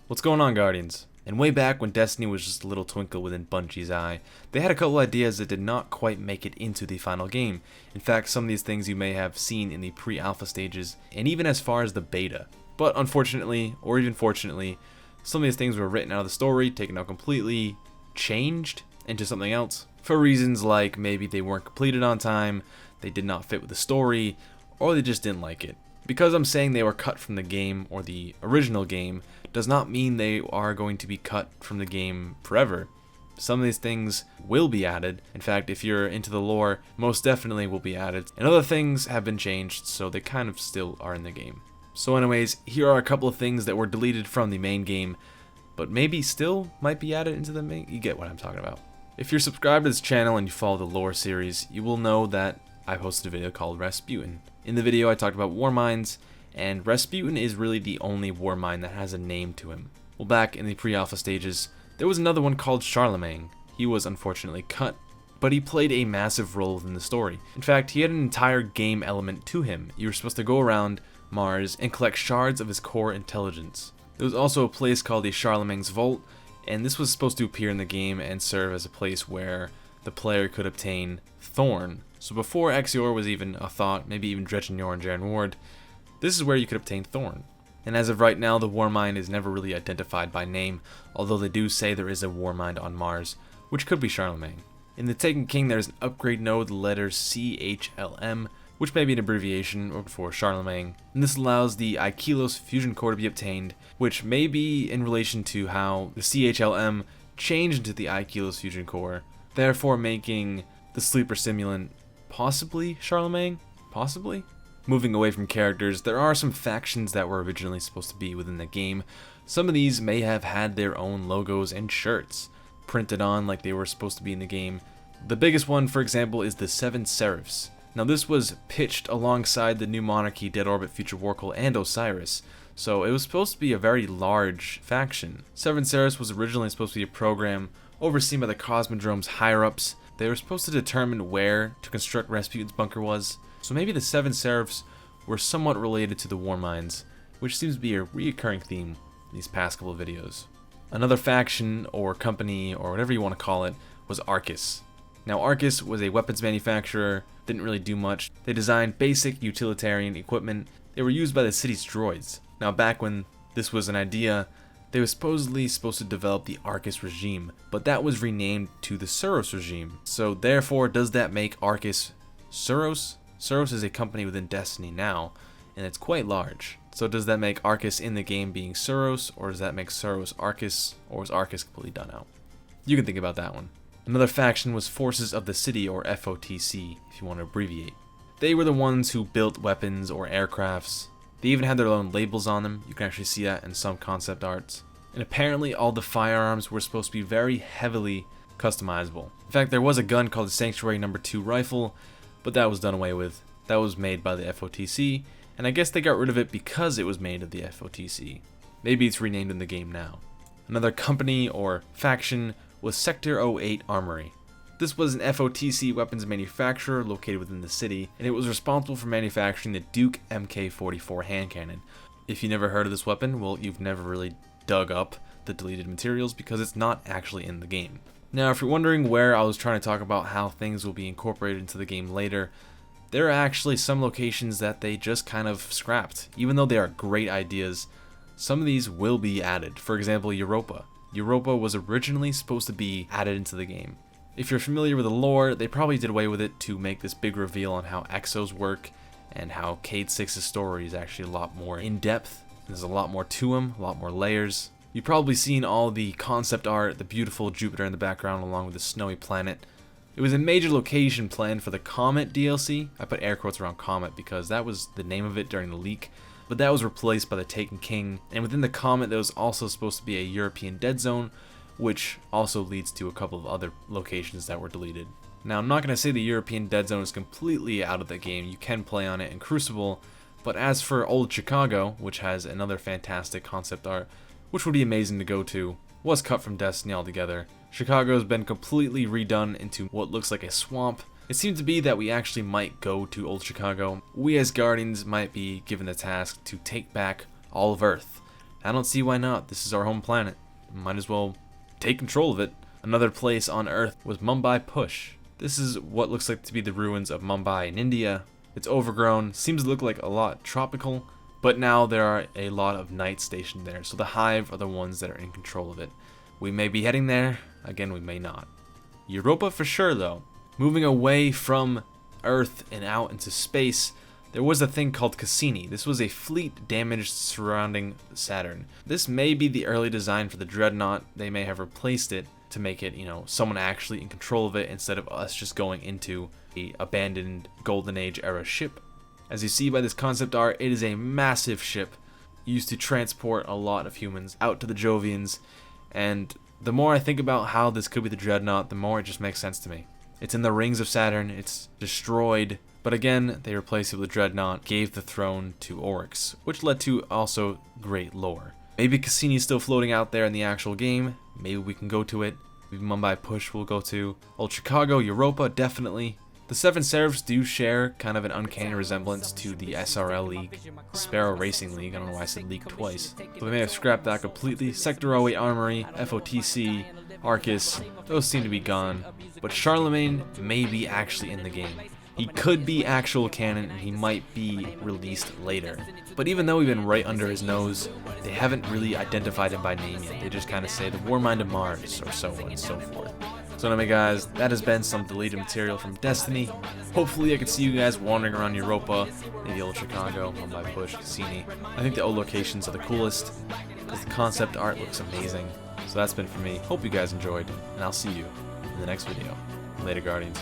What's going on, Guardians? And way back when Destiny was just a little twinkle within Bungie's eye, they had a couple ideas that did not quite make it into the final game. In fact, some of these things you may have seen in the pre-alpha stages, and even as far as the beta. But unfortunately, or even fortunately, some of these things were written out of the story, taken out completely, changed into something else, for reasons like maybe they weren't completed on time, they did not fit with the story, or they just didn't like it. Because I'm saying they were cut from the game, or the original game, does not mean they are going to be cut from the game forever. Some of these things will be added. In fact, if you're into the lore, most definitely will be added. And other things have been changed, so they kind of still are in the game. So anyways, here are a couple of things that were deleted from the main game, but maybe still might be added into the main. You get what I'm talking about. If you're subscribed to this channel and you follow the lore series, you will know that I posted a video called Rasputin. In the video I talked about war mines, and Rasputin is really the only war mine that has a name to him. Well, back in the pre-alpha stages, there was another one called Charlemagne. He was unfortunately cut, but he played a massive role within the story. In fact, he had an entire game element to him. You were supposed to go around Mars and collect shards of his core intelligence. There was also a place called the Charlemagne's Vault, and this was supposed to appear in the game and serve as a place where the player could obtain Thorn. So before Exior was even a thought, maybe even Dredgenyor and Jaren Ward, this is where you could obtain Thorn. And as of right now, the war mine is never really identified by name, although they do say there is a war mine on Mars, which could be Charlemagne. In the Taken King, there is an upgrade node, the letters CHLM, which may be an abbreviation for Charlemagne, and this allows the Aikilos fusion core to be obtained, which may be in relation to how the CHLM changed into the Aikilos fusion core, therefore making the sleeper simulant possibly Charlemagne? Possibly? Moving away from characters, there are some factions that were originally supposed to be within the game. Some of these may have had their own logos and shirts printed on like they were supposed to be in the game. The biggest one, for example, is the 7 Serfs. Now this was pitched alongside the New Monarchy, Dead Orbit, Future Warcol, and Osiris, so it was supposed to be a very large faction. 7 Serfs was originally supposed to be a program overseen by the Cosmodrome's higher-ups. They were supposed to determine where to construct Rasputin's bunker was, so maybe the 7 Serfs were somewhat related to the war mines, which seems to be a reoccurring theme in these past couple of videos. Another faction, or company, or whatever you want to call it, was Arcus. Now Arcus was a weapons manufacturer, didn't really do much. They designed basic utilitarian equipment. They were used by the city's droids. Now back when this was an idea, they were supposedly supposed to develop the Arcus regime, but that was renamed to the Serfs regime. So therefore, does that make Arcus Serfs? Serfs is a company within Destiny now, and it's quite large. So does that make Arcus in the game being Serfs, or does that make Serfs Arcus, or is Arcus completely done out? You can think about that one. Another faction was Forces of the City, or FOTC, if you want to abbreviate. They were the ones who built weapons or aircrafts. They even had their own labels on them. You can actually see that in some concept arts. And apparently all the firearms were supposed to be very heavily customizable. In fact, there was a gun called the Sanctuary No. 2 rifle, but that was done away with. That was made by the FOTC, and I guess they got rid of it because it was made of the FOTC. Maybe it's renamed in the game now. Another company or faction was Sector 08 Armory. This was an FOTC weapons manufacturer located within the city, and it was responsible for manufacturing the Duke MK44 hand cannon. If you never heard of this weapon, well, you've never really dug up the deleted materials because it's not actually in the game. Now, if you're wondering where I was trying to talk about how things will be incorporated into the game later, there are actually some locations that they just kind of scrapped. Even though they are great ideas, some of these will be added. For example, Europa. Europa was originally supposed to be added into the game. If you're familiar with the lore, they probably did away with it to make this big reveal on how exos work and how Cade 6's story is actually a lot more in-depth. There's a lot more to him, a lot more layers. You've probably seen all the concept art, the beautiful Jupiter in the background along with the snowy planet. It was a major location planned for the Comet DLC. I put air quotes around Comet because that was the name of it during the leak, but that was replaced by the Taken King, and within the Comet there was also supposed to be a European dead zone, which also leads to a couple of other locations that were deleted. Now, I'm not going to say the European dead zone is completely out of the game. You can play on it in Crucible, but as for Old Chicago, which has another fantastic concept art, which would be amazing to go to, was cut from Destiny altogether. Chicago has been completely redone into what looks like a swamp. It seems to be that we actually might go to Old Chicago. We as Guardians might be given the task to take back all of Earth. I don't see why not. This is our home planet. Might as well take control of it. Another place on Earth was Mumbai Push. This is what looks like to be the ruins of Mumbai in India. It's overgrown, seems to look like a lot tropical, but now there are a lot of knights stationed there, so the Hive are the ones that are in control of it. We may be heading there, again we may not. Europa for sure though. Moving away from Earth and out into space, there was a thing called Cassini. This was a fleet damaged surrounding Saturn. This may be the early design for the Dreadnought. They may have replaced it to make it, someone actually in control of it instead of us just going into a abandoned Golden Age era ship. As you see by this concept art, it is a massive ship used to transport a lot of humans out to the Jovians, and the more I think about how this could be the Dreadnought, the more it just makes sense to me. It's in the rings of Saturn, it's destroyed, but again, they replaced it with the Dreadnought, gave the throne to Oryx, which led to also great lore. Maybe Cassini's still floating out there in the actual game, maybe we can go to it, maybe Mumbai Push we'll go to, Old Chicago, Europa, definitely. The 7 Serfs do share kind of an uncanny resemblance to the SRL League, Sparrow Racing League, I don't know why I said League twice, but we may have scrapped that completely. Sector 08 Armory, FOTC, Arcus, those seem to be gone, but Charlemagne may be actually in the game. He could be actual canon and he might be released later. But even though we've been right under his nose, they haven't really identified him by name yet. They just kind of say the Warmind of Mars or so on and so forth. So anyway guys, that has been some deleted material from Destiny. Hopefully I can see you guys wandering around Europa, maybe Old Chicago, Mumbai Push, Cassini. I think the old locations are the coolest because the concept art looks amazing. So that's been for me. Hope you guys enjoyed, and I'll see you in the next video. Later, Guardians.